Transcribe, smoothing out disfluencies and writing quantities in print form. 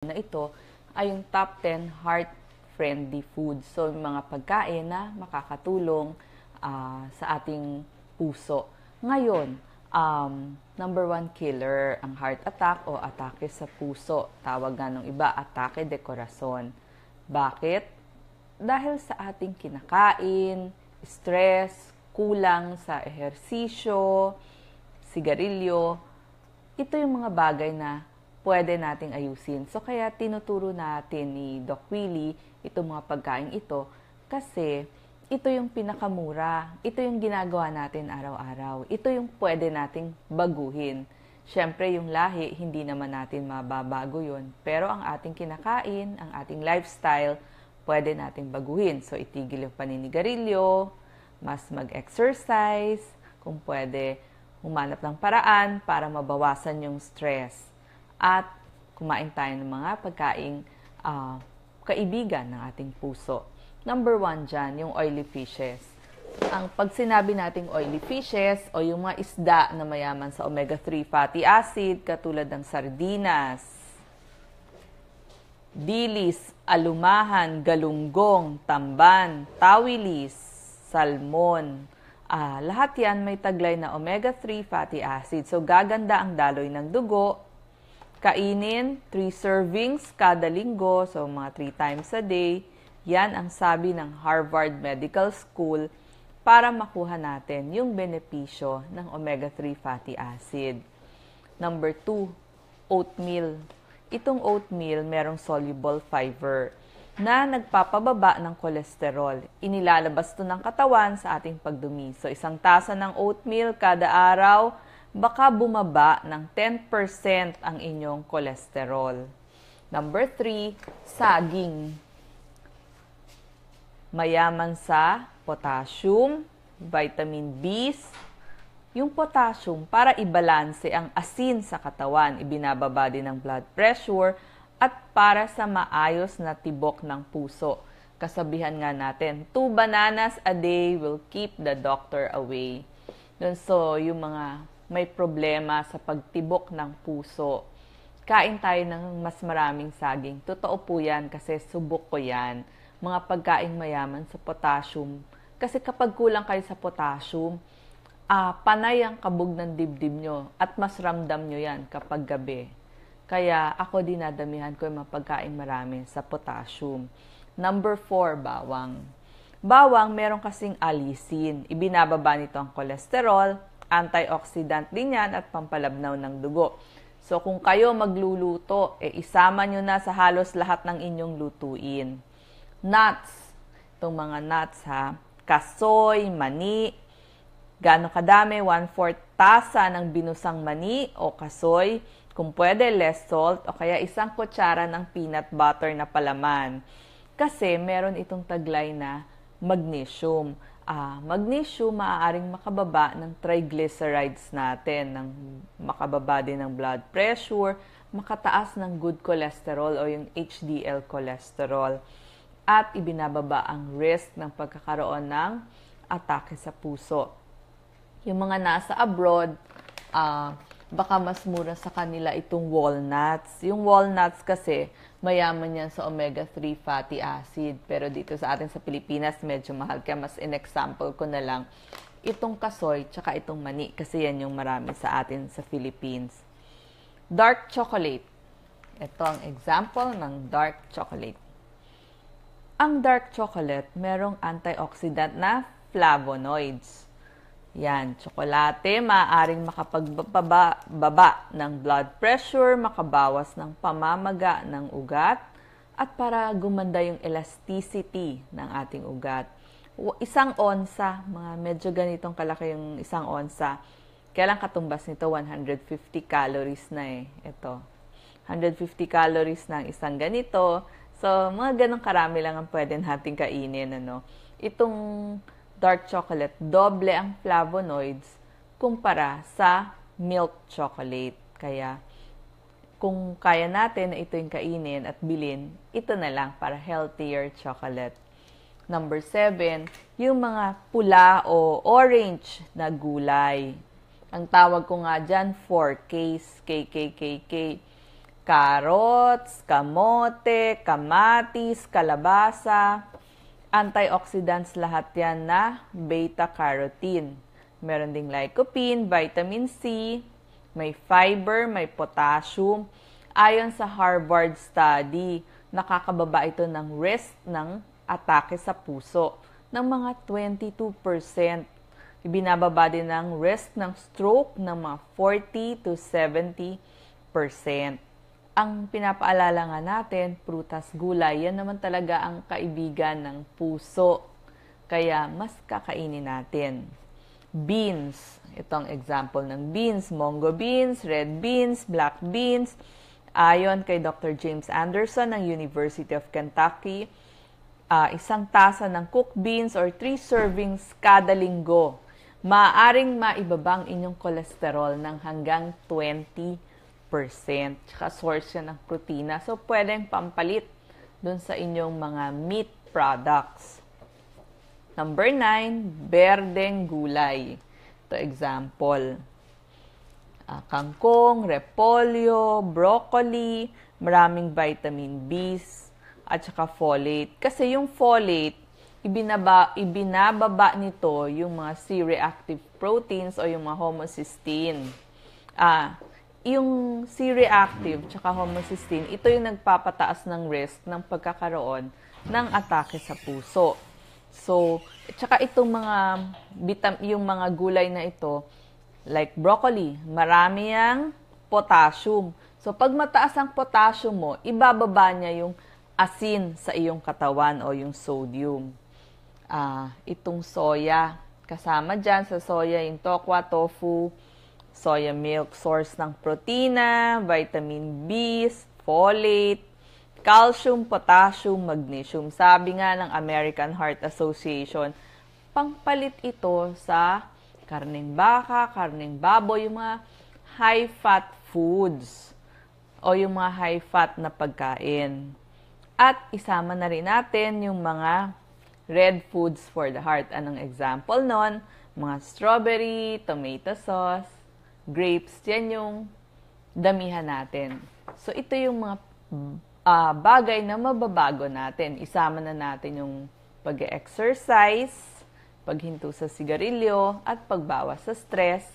na ito ay yung top 10 heart-friendly foods. So, yung mga pagkain na makakatulong sa ating puso. Ngayon, number 1 killer, ang heart attack o atake sa puso. Tawag nga ng iba, atake de corazon. Bakit? Dahil sa ating kinakain, stress, kulang sa ehersisyo, sigarilyo, ito yung mga bagay na pwede nating ayusin. So, kaya tinuturo natin ni Doc Willie itong mga pagkain ito kasi ito yung pinakamura. Ito yung ginagawa natin araw-araw. Ito yung pwede nating baguhin. Siyempre, yung lahi, hindi naman natin mababago yun. Pero ang ating kinakain, ang ating lifestyle, pwede nating baguhin. So, itigil yung paninigarilyo, mas mag-exercise, kung pwede, humanap ng paraan para mabawasan yung stress. At kumain tayo ng mga pagkaing kaibigan ng ating puso. Number 1 dyan, yung oily fishes. Pag sinabi nating oily fishes o yung mga isda na mayaman sa omega-3 fatty acid, katulad ng sardinas, dilis, alumahan, galunggong, tamban, tawilis, salmon. Lahat yan may taglay na omega-3 fatty acid. So, gaganda ang daloy ng dugo. Kainin 3 servings kada linggo, so mga 3 times a day. Yan ang sabi ng Harvard Medical School para makuha natin yung benepisyo ng omega-3 fatty acid. Number 2, oatmeal. Itong oatmeal merong soluble fiber na nagpapababa ng kolesterol. Inilalabas ito ng katawan sa ating pagdumi. So, 1 tasa ng oatmeal kada araw, baka bumaba ng 10% ang inyong kolesterol. Number 3, saging. Mayaman sa potassium, vitamin B. Yung potassium, para ibalanse ang asin sa katawan, ibinababa din ng blood pressure, at para sa maayos na tibok ng puso. Kasabihan nga natin, 2 bananas a day will keep the doctor away. So, yung mga may problema sa pagtibok ng puso, kain tayo ng mas maraming saging. Totoo po yan kasi subok ko yan. Mga pagkain mayaman sa potassium. Kasi kapag kulang kayo sa potassium, panay ang kabog ng dibdib nyo at mas ramdam nyo yan kapag gabi. Kaya ako dinadamihan ko yung mga pagkain marami sa potassium. Number 4, bawang. Bawang, meron kasing allicin. Ibinababa nito ang kolesterol, antioxidant din yan at pampalabnaw ng dugo. So kung kayo magluluto, isama nyo na sa halos lahat ng inyong lutuin. Nuts. Itong mga nuts ha. Kasoy, mani. Gaano kadami? 1/4 tasa ng binusang mani o kasoy. Kung pwede, less salt o kaya 1 kutsara ng peanut butter na palaman. Kasi meron itong taglay na magnesium. Magnesium maaaring makababa ng triglycerides natin, makababa din ng blood pressure, makataas ng good cholesterol o yung HDL cholesterol. At ibinababa ang risk ng pagkakaroon ng atake sa puso. Yung mga nasa abroad, baka mas mura sa kanila itong walnuts. Yung walnuts kasi, mayaman yan sa omega-3 fatty acid. Pero dito sa atin sa Pilipinas, medyo mahal. Kaya mas in-example ko na lang itong kasoy, tsaka itong mani. Kasi yan yung marami sa atin sa Philippines. Dark chocolate. Ito ang example ng dark chocolate. Ang dark chocolate, merong antioxidant na flavonoids. Yan, tsokolate, maaaring makapagbaba ng blood pressure, makabawas ng pamamaga ng ugat, at para gumanda yung elasticity ng ating ugat. 1 onsa, mga medyo ganitong kalaki yung 1 onsa. Kailan katumbas nito? 150 calories na Ito, 150 calories na ang isang ganito. So, mga ganong karami lang ang pwede natin kainin. Itong dark chocolate, doble ang flavonoids kumpara sa milk chocolate. Kaya, kung kaya natin na ito yung kainin at bilhin, ito na lang para healthier chocolate. Number 7, yung mga pula o orange na gulay. Ang tawag ko nga dyan, 4Ks, KKKK. carrots, kamote, kamatis, kalabasa. Antioxidants lahat yan na beta-carotene. Meron ding lycopene, vitamin C, may fiber, may potassium. Ayon sa Harvard study, nakakababa ito ng risk ng atake sa puso ng mga 22%. Ibinababa din ng risk ng stroke ng mga 40 to 70%. Ang pinapaalala nga natin, prutas, gulay, yan naman talaga ang kaibigan ng puso. Kaya mas kakainin natin. Beans, itong example ng beans, mongo beans, red beans, black beans. Ayon kay Dr. James Anderson ng University of Kentucky, isang tasa ng cooked beans or 3 servings kada linggo, maaaring maibaba ang inyong kolesterol ng hanggang 20%. Tsaka source yan ng protina. So, pwedeng pampalit dun sa inyong mga meat products. Number 9, berdeng gulay. Ito example. Kangkong, repolyo, broccoli, maraming vitamin B at saka folate. Kasi yung folate, ibinababa nito yung mga C-reactive proteins o yung mga homocysteine. Yung C-reactive tsaka homocysteine, ito yung nagpapataas ng risk ng pagkakaroon ng atake sa puso. So, tsaka itong yung mga gulay na ito, like broccoli, marami yang potassium. So, pag mataas ang potassium mo, ibababa niya yung asin sa iyong katawan o yung sodium. Itong soya, kasama dyan sa soya yung tokwa, tofu, soya milk, source ng protina, vitamin B, folate, calcium, potassium, magnesium. Sabi nga ng American Heart Association, pangpalit ito sa karneng baka, karneng baboy, yung mga high-fat foods o yung mga high-fat na pagkain. At isama na rin natin yung mga red foods for the heart. Anong example nun? Mga strawberry, tomato sauce, grapes, yan yung damihan natin. So, ito yung mga bagay na mababago natin. Isama na natin yung pag-exercise, paghinto sa sigarilyo, at pagbawas sa stress,